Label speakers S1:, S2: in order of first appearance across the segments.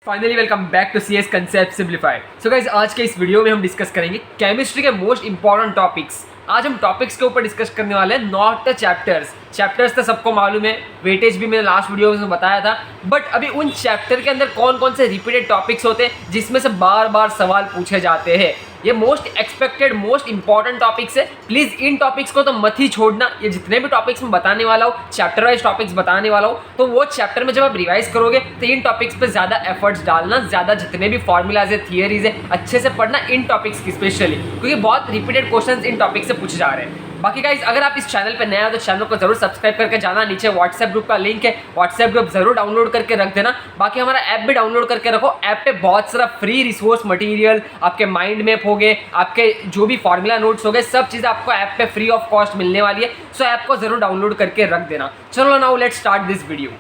S1: Finally welcome back to CS concept simplified. So guys, आज के इस वीडियो में हम डिस्कस करेंगे केमिस्ट्री के मोस्ट इंपॉर्टेंट टॉपिक्स। आज हम टॉपिक्स के ऊपर डिस्कस करने वाले हैं, नॉट द चैप्टर्स तो सबको मालूम है, वेटेज भी मैंने लास्ट वीडियो में बताया था। बट अभी उन चैप्टर के अंदर कौन कौन से रिपीटेड टॉपिक्स होते हैं जिसमें से बार बार सवाल पूछे जाते हैं। ये most expected most important topics है। प्लीज़ इन टॉपिक्स को तो मत ही छोड़ना। ये जितने भी टॉपिक्स मैं बताने वाला हूँ, चैप्टर वाइज टॉपिक्स बताने वाला हूँ, तो वो चैप्टर में जब आप रिवाइज करोगे तो इन टॉपिक्स पे ज़्यादा एफर्ट्स डालना, ज़्यादा जितने भी फॉर्मूलाज है, थियरीज है, अच्छे से पढ़ना इन टॉपिक्स की स्पेशली, क्योंकि बहुत रिपीटेड क्वेश्चंस इन टॉपिक से पूछे जा रहे हैं। बाकी गाइज, अगर आप इस चैनल पर नए हो तो चैनल को जरूर सब्सक्राइब करके जाना। नीचे व्हाट्सएप ग्रुप का लिंक है, व्हाट्सएप ग्रुप जरूर डाउनलोड करके रख देना। बाकी हमारा ऐप भी डाउनलोड करके रखो। ऐप पे बहुत सारा फ्री रिसोर्स मटेरियल, आपके माइंड मैप हो गए, आपके जो भी फॉर्मूला नोट्स हो गए, सब चीज़ें आपको ऐप पे फ्री ऑफ कॉस्ट मिलने वाली है। सो ऐप को जरूर डाउनलोड करके रख देना। चलो now let's start this video.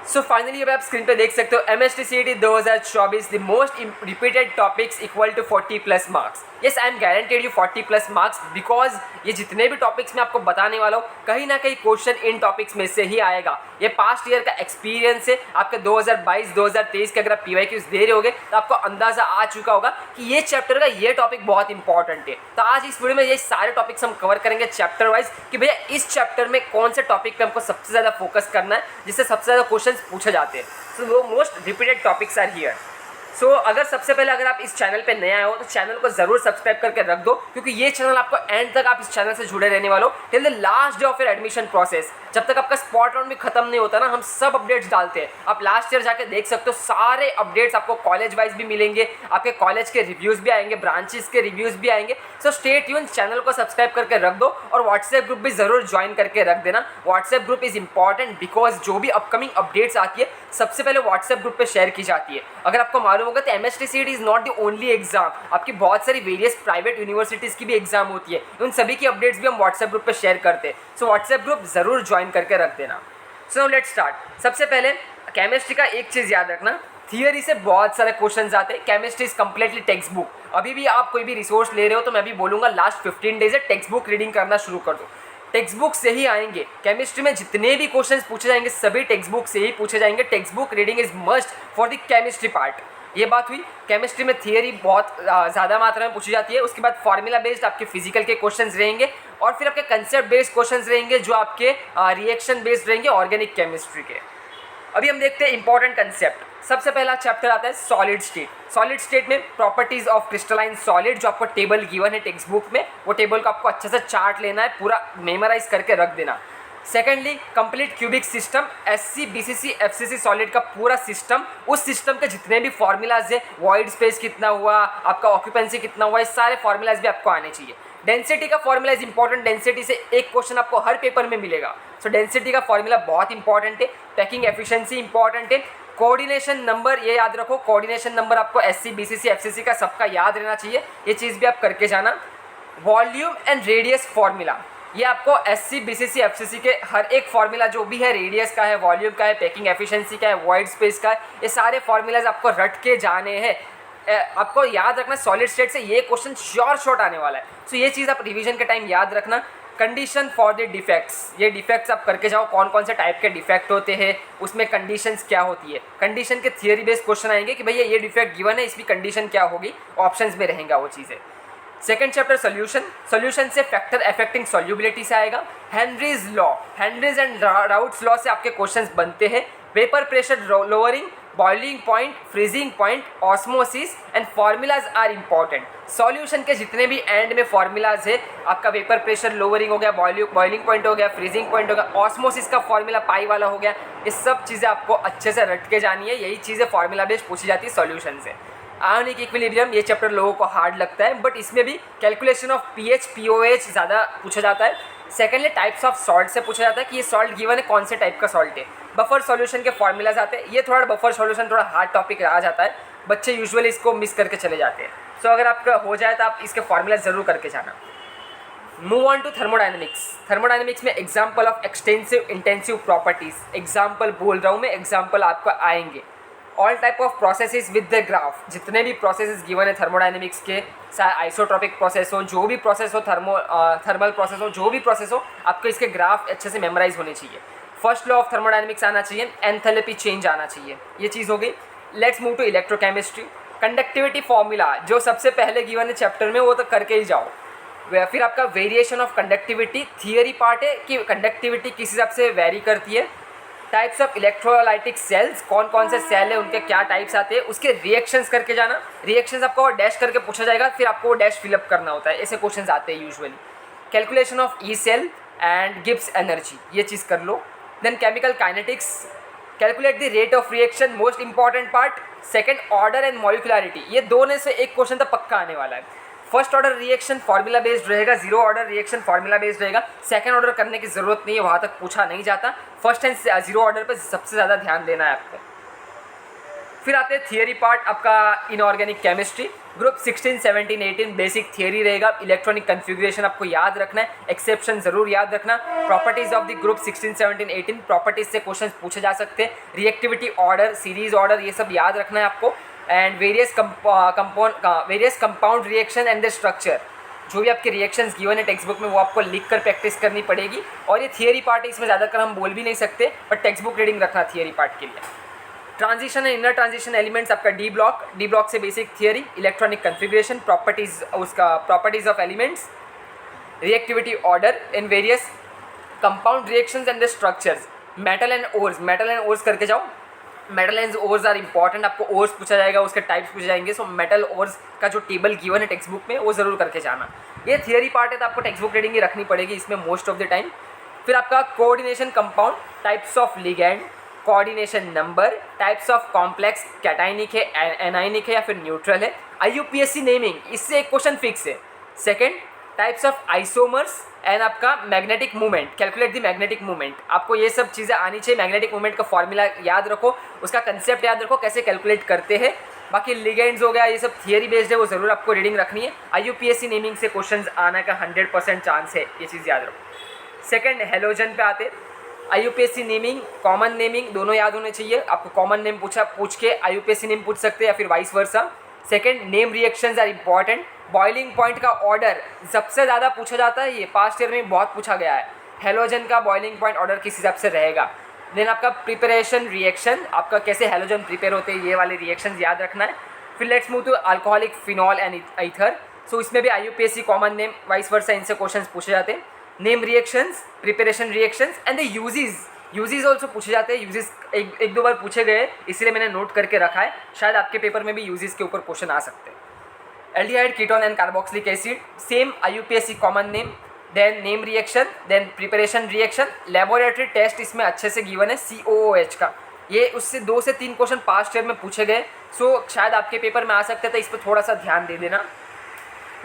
S1: So finally अब आप स्क्रीन पे देख सकते हो MST CET 2024 the most repeated topics equal to 40+ marks. Yes, I am guaranteed you 40+ marks, because ये जितने भी टॉपिक्स मैं आपको बताने वाला हूँ, कहीं ना कहीं क्वेश्चन इन टॉपिक्स में से ही आएगा। ये पास्ट ईयर का एक्सपीरियंस है आपके 2022-2023 के। अगर आप PYQs दे रहे होगे तो आपको अंदाजा आ चुका होगा कि ये चैप्टर का ये टॉपिक बहुत इंपॉर्टेंट है। तो आज इस वीडियो में ये सारे टॉपिक्स हम कवर करेंगे चैप्टर वाइज, कि भैया इस चैप्टर में कौन से टॉपिक पे हमको सबसे ज़्यादा फोकस करना है, जिससे सबसे ज़्यादा क्वेश्चन पूछे जाते हैं। सो वो most repeated topics are here. So अगर सबसे पहले अगर आप इस चैनल पे नए आए हो तो चैनल को जरूर सब्सक्राइब करके रख दो, क्योंकि ये चैनल आपको एंड तक आप इस चैनल से जुड़े रहने वालों till the last day of your admission process. जब तक आपका स्पॉट राउंड भी खत्म नहीं होता ना, हम सब अपडेट्स डालते हैं। आप लास्ट ईयर जाके देख सकते हो, सारे अपडेट्स आपको कॉलेज वाइज भी मिलेंगे, आपके कॉलेज के रिव्यूज़ भी आएंगे, ब्रांचेस के रिव्यूज़ भी आएंगे। सो स्टे ट्यून, चैनल को सब्सक्राइब करके रख दो और व्हाट्सएप ग्रुप भी जरूर ज्वाइन करके रख देना। WhatsApp group is important because जो भी अपकमिंग अपडेट्स आती है सबसे पहले व्हाट्सएप ग्रुप पे शेयर की जाती है। अगर आपको मालूम होगा तो MST CET is not the only exam, आपकी बहुत सारी वेरियस प्राइवेट यूनिवर्सिटीज़ की भी एग्जाम होती है। उन सभी की अपडेट्स भी हम व्हाट्सएप ग्रुप पे शेयर करते हैं। सो व्हाट्सएप ग्रुप जरूर ज्वाइन करके रख देना। So now let's start. सबसे पहले केमिस्ट्री का एक चीज़ याद रखना, थियरी से बहुत सारे क्वेश्चंस आते हैं। Chemistry is completely text book. अभी भी आप कोई भी रिसोर्स ले रहे हो तो मैं भी बोलूँगा लास्ट 15 डेज से टेक्स्ट बुक रीडिंग करना शुरू कर दो। टेक्स्ट बुक से ही आएंगे केमिस्ट्री में, जितने भी क्वेश्चंस पूछे जाएंगे सभी टेक्स्ट बुक से ही पूछे जाएंगे। Text book reading is must for the chemistry part. ये बात हुई। केमिस्ट्री में थियरी बहुत ज़्यादा मात्रा में पूछी जाती है। उसके बाद फार्मूला बेस्ड आपके फिजिकल के क्वेश्चंस रहेंगे, और फिर आपके कंसेप्ट बेस्ड क्वेश्चंस रहेंगे जो आपके रिएक्शन बेस्ड रहेंगे ऑर्गेनिक केमिस्ट्री के। अभी हम देखते हैं इंपॉर्टेंट कंसेप्ट। सबसे पहला चैप्टर आता है सॉलिड स्टेट। सॉलिड स्टेट में प्रॉपर्टीज ऑफ क्रिस्टलाइन सॉलिड, जो आपको टेबल गिवन है टेक्स्ट बुक में, वो टेबल को आपको अच्छे से चार्ट लेना है, पूरा मेमोराइज करके रख देना। Secondly, complete cubic system, SC BCC FCC solid का पूरा सिस्टम, उस सिस्टम के जितने भी फॉर्मूलाज है, वॉइड स्पेस कितना हुआ, आपका ऑक्यूपेंसी कितना हुआ, ये सारे फॉर्मूलाज भी आपको आने चाहिए। डेंसिटी का फॉर्मूला इज इंपॉर्टेंट। डेंसिटी से एक क्वेश्चन आपको हर पेपर में मिलेगा। सो डेंसिटी का फॉर्मूला बहुत इंपॉर्टेंट है। पैकिंग एफिशिएंसी इंपॉर्टेंट है। कोऑर्डिनेशन नंबर ये याद रखो, कोऑर्डिनेशन नंबर आपको SC BCC FCC का सबका याद रहना चाहिए, ये चीज़ भी आप करके जाना। वॉल्यूम एंड रेडियस फॉर्मूला, ये आपको SC BCC FCC के हर एक फॉर्मूला जो भी है, रेडियस का है, वॉल्यूम का है, पैकिंग एफिशिएंसी का है, वॉइड स्पेस का है, ये सारे फॉर्मूलाज आपको रट के जाने हैं। आपको याद रखना सॉलिड स्टेट से ये क्वेश्चन श्योर शॉर्ट आने वाला है। सो ये चीज़ आप रिवीजन के टाइम याद रखना। कंडीशन फॉर द डिफेक्ट्स, ये डिफेक्ट्स आप करके जाओ, कौन कौन से टाइप के डिफेक्ट होते हैं, उसमें कंडीशंस क्या होती है। कंडीशन के थियरी बेस्ड क्वेश्चन आएंगे कि भैया ये डिफेक्ट गिवन है, इसकी कंडीशन क्या होगी, ऑप्शंस में रहेगा वो चीज़ें। Second chapter solution. सोल्यूशन से फैक्टर अफेक्टिंग सॉल्युबिलिटी से आएगा। Henry's law, Henry's and Raoult's law से आपके क्वेश्चंस बनते हैं। Vapour pressure lowering, boiling point, freezing point, osmosis and formulas are important. Solution के जितने भी एंड में फॉर्मूलाज है, आपका वेपर प्रेशर लोअरिंग हो गया, बॉइलिंग पॉइंट हो गया, फ्रीजिंग पॉइंट हो गया, ऑस्मोसिस का फॉर्मूला पाई वाला हो गया, ये सब चीज़ें आपको अच्छे से रट के जानी है। यही चीज़ें फॉर्मूला बेस्ड पूछी जाती है सॉल्यूशन से। आयोनिक इक्विलिब्रियम, ये चैप्टर लोगों को हार्ड लगता है, बट इसमें भी कैलकुलेशन ऑफ pH POH ज़्यादा पूछा जाता है। सेकेंडली, टाइप्स ऑफ सॉल्ट से पूछा जाता है कि ये सॉल्ट गिवन है, कौन से टाइप का सॉल्ट है। बफर सॉल्यूशन के फॉर्मूलाज आते हैं। ये थोड़ा बफर सॉल्यूशन थोड़ा हार्ड टॉपिक आ जाता है, बच्चे यूजुअली इसको मिस करके चले जाते हैं। सो अगर आपका हो जाए तो आप इसके फॉर्मूला ज़रूर करके जाना। Move on to thermodynamics. Thermodynamics में example of extensive intensive properties, example बोल रहा हूँ मैं, एग्जाम्पल आपको आएंगे। All type of processes with the graph, जितने भी प्रोसेसेस गिवन है थर्मोडाइनमिक्स के, चाहे आइसोट्रॉपिक प्रोसेस हो, जो भी प्रोसेस हो, थर्मल प्रोसेस हो, जो भी प्रोसेस हो, आपको इसके ग्राफ अच्छे से मेमोराइज होने चाहिए। फर्स्ट लॉ ऑफ थर्मोडाइनमिक्स आना चाहिए, एंथैल्पी चेंज आना चाहिए, ये चीज़ हो गई। Let's move to electrochemistry. Conductivity formula जो सबसे पहले गिवन है चैप्टर में, वो तो करके ही जाओ। फिर आपका variation of conductivity, theory part है कि कंडक्टिविटी किस हिसाब से वेरी करती है। टाइप्स ऑफ इलेक्ट्रोलाइटिक सेल्स, कौन कौन से सेल है, उनके क्या टाइप्स आते हैं, उसके रिएक्शंस करके जाना। रिएक्शंस आपको डैश करके पूछा जाएगा, फिर आपको डैश फिलअप करना होता है, ऐसे क्वेश्चंस आते हैं usually. Calculation of E cell and Gibbs energy, ये चीज़ कर लो। Then chemical kinetics, calculate the rate of reaction, most important part. Second, order and molecularity, ये दो में से एक क्वेश्चन तो पक्का आने वाला है। First order reaction formula based रहेगा, zero order reaction formula based रहेगा। सेकंड ऑर्डर करने की जरूरत नहीं है, वहाँ तक पूछा नहीं जाता। फर्स्ट एंड जीरो ऑर्डर पर सबसे ज़्यादा ध्यान देना है आपको। फिर आते हैं थियरी पार्ट आपका inorganic chemistry, group 16, 17, 18 basic theory रहेगा। इलेक्ट्रॉनिक कन्फिग्रेशन आपको याद रखना है, एक्सेप्शन जरूर याद रखना। Properties of the group 16, 17, 18 properties से क्वेश्चन पूछे जा सकते हैं। रिएक्टिविटी ऑर्डर, सीरीज ऑर्डर, ये सब याद रखना है आपको। And various compound reaction and the structure, जो भी आपके रिएक्शंस गिवन है टेक्स्ट बुक में, वो आपको लिख कर प्रैक्टिस करनी पड़ेगी। और ये थियरी पार्ट है, इसमें ज़्यादातर हम बोल भी नहीं सकते, बट टेक्स्ट बुक रीडिंग रखना थियरी पार्ट के लिए। Transition and inner transition elements आपका डी ब्लॉक से basic theory, electronic configuration, properties, उसका properties of elements, reactivity order in various compound reactions and the structures. Metal and ores करके जाओ। Metal and ores are important, आपको ores पूछा जाएगा, उसके types पूछे जाएंगे। सो मेटल ओर्स का जो टेबल गिवन है टेक्स्ट बुक में, वो जरूर करके जाना। ये थियरी पार्ट है, तो आपको टेक्स्ट बुक रीडिंग ही रखनी पड़ेगी इसमें मोस्ट ऑफ द टाइम। फिर आपका coordination compound, types of ligand, coordination number, types of complex, cationic है, एनाइनिक है या फिर न्यूट्रल है। IUPAC नेमिंग, इससे एक क्वेश्चन फिक्स है। Second, types of isomers and आपका magnetic movement, calculate the magnetic movement. आपको ये सब चीज़ें आनी चाहिए। मैग्नेटिक मूवमेंट का फॉर्मूला याद रखो, उसका कंसेप्ट याद रखो, कैसे कैलकुलेट करते हैं। बाकी लिगेंड्स हो गया, ये सब थियरी बेस्ड है, वो ज़रूर आपको रीडिंग रखनी है। IUPAC नेमिंग से क्वेश्चंस आने का 100% चांस है, ये चीज़ याद रखो। सेकेंड, हेलोजन पे आते। IUPAC नेमिंग, कॉमन नेमिंग दोनों याद होने चाहिए। आपको कॉमन नेम पूछ के IUPAC नेम पूछ सकते हैं, या फिर vice versa. Second, name reactions are important. Boiling point का ऑर्डर सबसे ज़्यादा पूछा जाता है, ये पास्ट ईयर में बहुत पूछा गया है। हेलोजन का बॉइलिंग पॉइंट ऑर्डर किस हिसाब से रहेगा। देन आपका प्रिपरेशन रिएक्शन, आपका कैसे हेलोजन प्रिपेयर होते हैं, ये वाले रिएक्शंस याद रखना है। फिर let's move to alcoholic phenol and ether. So इसमें भी IUPAC common name, vice versa, इनसे क्वेश्चन पूछे जाते हैं। Name reactions, preparation reactions and the uses also पूछे जाते हैं। यूजेस एक दो बार पूछे गए, इसलिए मैंने नोट करके रखा है, शायद आपके पेपर में भी यूजेस के ऊपर क्वेश्चन आ सकते हैं। Aldehyde, ketone and carboxylic acid, same IUPAC common name, then name reaction, then preparation reaction. Laboratory test इसमें अच्छे से गिवन है, COOH का। ये उससे 2 से 3 क्वेश्चन पास्ट ईयर में पूछे गए, सो शायद आपके पेपर में आ सकते थे, इस पर थोड़ा सा ध्यान दे देना।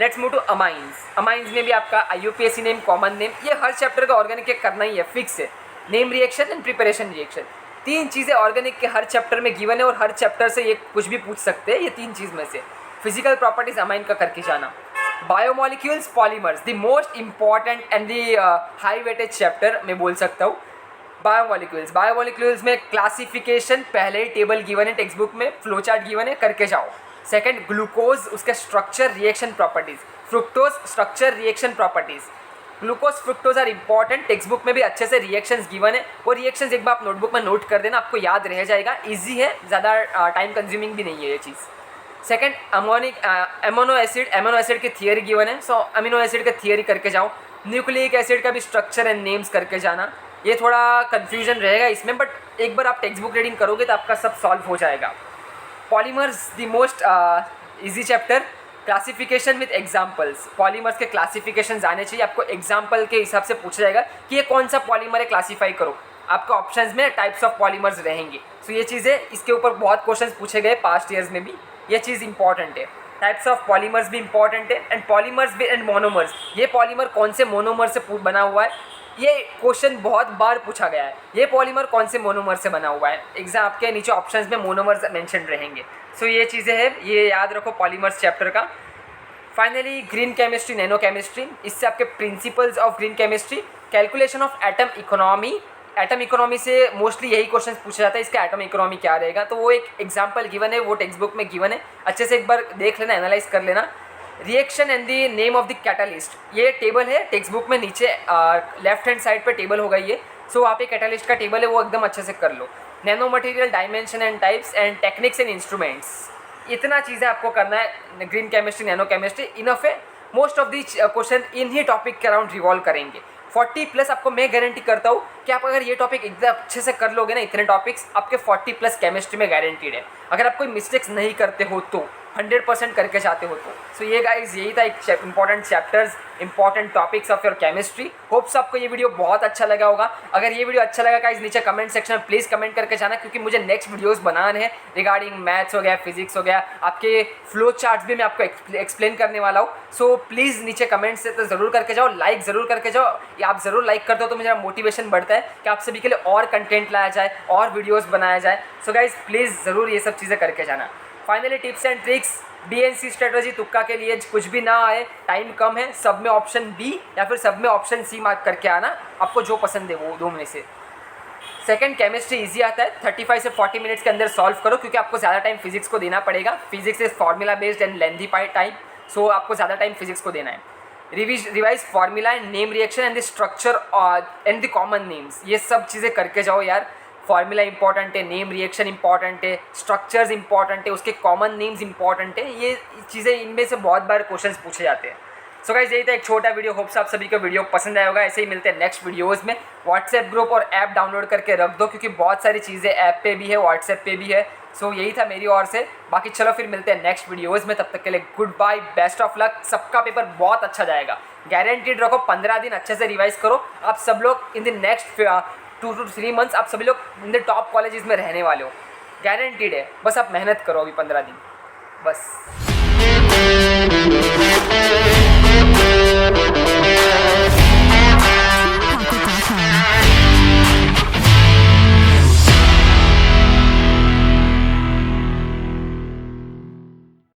S1: Let's move to amines. Amines में भी आपका IUPAC नेम, कॉमन नेम, ये हर चैप्टर का ऑर्गेनिक के करना ही है, फिक्स है। Name reaction and preparation reaction, 3 चीज़ें ऑर्गेनिक के हर चैप्टर में गिवन है, और हर चैप्टर से ये कुछ भी पूछ सकते हैं, ये 3 चीज़ में से। फिजिकल प्रॉपर्टीज अमाइन का करके जाना। Biomolecules, polymers, the most important and the high weightage chapter मैं बोल सकता हूँ। बायोमोलिक्यूल्स में क्लासिफिकेशन पहले ही टेबल गिवन है टेक्स्ट बुक में, फ्लो चार्ट गिवन है, करके जाओ। सेकंड, ग्लूकोज, उसका structure, reaction properties. Fructose, structure, reaction properties. Glucose, fructose are important, text book में भी अच्छे से रिएक्शंस गिवन है। वो रिएक्शंस एक बार आप नोटबुक में नोट कर देना, आपको याद रह जाएगा, ईजी है, ज़्यादा टाइम कंज्यूमिंग भी नहीं है ये चीज़। सेकेंड, अमीनो एसिड की थियरी गिवन है, सो अमीनो एसिड का थियरी करके जाओ। न्यूक्लिक एसिड का भी स्ट्रक्चर एंड नेम्स करके जाना। ये थोड़ा कन्फ्यूजन रहेगा इसमें, बट एक बार आप टेक्स्ट बुक रीडिंग करोगे तो आपका सब सॉल्व हो जाएगा। Polymers, the most easy chapter, classification with examples. Polymers के क्लासिफिकेशन आने चाहिए, आपको एग्जाम्पल के हिसाब से पूछा जाएगा कि ये कौन सा पॉलीमर है, क्लासीफाई करो। आपका ऑप्शंस में टाइप्स ऑफ पॉलीमर्स रहेंगे, सो ये चीज़ें, इसके ऊपर बहुत क्वेश्चंस पूछे गए पास्ट ईयर्स में भी, ये चीज़ इंपॉर्टेंट है। टाइप्स ऑफ पॉलीमर्स भी इंपॉर्टेंट है, एंड पॉलीमर्स भी एंड मोनोमर्स, ये पॉलीमर कौन से मोनोमर से बना हुआ है, ये क्वेश्चन बहुत बार पूछा गया है। ये पॉलीमर कौन से मोनोमर से बना हुआ है, एग्जाम आपके नीचे ऑप्शंस में मोनोमर्स मेंशन रहेंगे। सो ये चीज़ें हैं, ये याद रखो पॉलीमर्स चैप्टर का। Finally green chemistry, nano chemistry, इससे आपके principles of green chemistry, calculation of atom economy, atom economy से मोस्टली यही क्वेश्चन पूछा जाता है, इसका एटम इकोनॉमी क्या रहेगा। तो वो एक एग्जाम्पल गिवन है, वो टेक्स्ट बुक में गिवन है, अच्छे से एक बार देख लेना, एनालाइज कर लेना। Reaction and the name of the catalyst, ये टेबल है टेक्स्ट बुक में, नीचे लेफ्ट हैंड साइड पे टेबल होगा ये। सो वहाँ पे कैटालिस्ट का टेबल है, वो एकदम अच्छे से कर लो। Nano material dimension and types and techniques and instruments, इतना चीज़ें आपको करना है। Green chemistry, nano chemistry, enough है। मोस्ट ऑफ दी क्वेश्चन इन ही टॉपिक के अराउंड रिवॉल्व करेंगे। 40 प्लस आपको मैं गारंटी करता हूँ कि आप अगर ये टॉपिक एकदम अच्छे से कर लोगे ना, इतने टॉपिक्स आपके 40 प्लस केमिस्ट्री में गारंटीड है। अगर आप कोई मिस्टेक्स नहीं करते हो तो 100% करके जाते हो तो। सो ये गाइज यही था एक important chapters, important topics of your chemistry. Hopes आपको ये वीडियो बहुत अच्छा लगा होगा। अगर ये वीडियो अच्छा लगा गाइज, नीचे कमेंट सेक्शन में प्लीज़ कमेंट करके जाना, क्योंकि मुझे नेक्स्ट वीडियोस बनाने हैं रिगार्डिंग मैथ्स हो गया, फिजिक्स हो गया, आपके फ्लो चार्ट्स भी मैं आपको एक्सप्लेन करने वाला हूँ। सो प्लीज़ नीचे कमेंट से तो ज़रूर करके जाओ, लाइक ज़रूर करके जाओ। आप ज़रूर लाइक करते हो तो मेरा मोटिवेशन बढ़ता है कि आप सभी के लिए और कंटेंट लाया जाए, और वीडियोज़ बनाया जाए। सो गाइज प्लीज़ ज़रूर ये सब चीज़ें करके जाना। Finally tips and tricks, DNC strategy तुक्का के लिए, कुछ भी ना आए, टाइम कम है, सब में ऑप्शन बी या फिर सब में ऑप्शन सी मार्क करके आना, आपको जो पसंद है वो दो में से। सेकंड, केमिस्ट्री इजी आता है, 35 से 40 मिनट्स के अंदर सॉल्व करो, क्योंकि आपको ज़्यादा टाइम फिजिक्स को देना पड़ेगा। Physics is formula based and lengthy time, so आपको ज़्यादा टाइम फिजिक्स को देना है। Revise formula and name reaction and the structure and the common names, ये सब चीज़ें करके जाओ यार। फार्मूला इंपॉर्टेंट है, नेम रिएक्शन इंपॉर्टेंट है, स्ट्रक्चर्स इंपॉर्टेंट है, उसके कॉमन नेम्स इंपॉर्टेंट है। ये चीज़ें इनमें से बहुत बार क्वेश्चंस पूछे जाते हैं। सो गाइस यही था एक छोटा वीडियो, होप्स आप सभी को वीडियो पसंद आया होगा। ऐसे ही मिलते हैं नेक्स्ट वीडियोज़ में। व्हाट्सएप ग्रुप और ऐप डाउनलोड करके रख दो, क्योंकि बहुत सारी चीज़ें ऐप पे भी है, व्हाट्सएप पे भी है। सो यही था मेरी ओर से। बाकी चलो फिर मिलते हैं नेक्स्ट वीडियोज़ में, तब तक के लिए goodbye, best of luck. सबका पेपर बहुत अच्छा जाएगा, गारंटीड रखो। 15 दिन अच्छे से रिवाइज करो। आप सब लोग in the next 2 to 3 months आप सभी लोग इन द टॉप कॉलेजेस में रहने वाले हो, गारंटीड है। बस आप मेहनत करो अभी 15 दिन बस।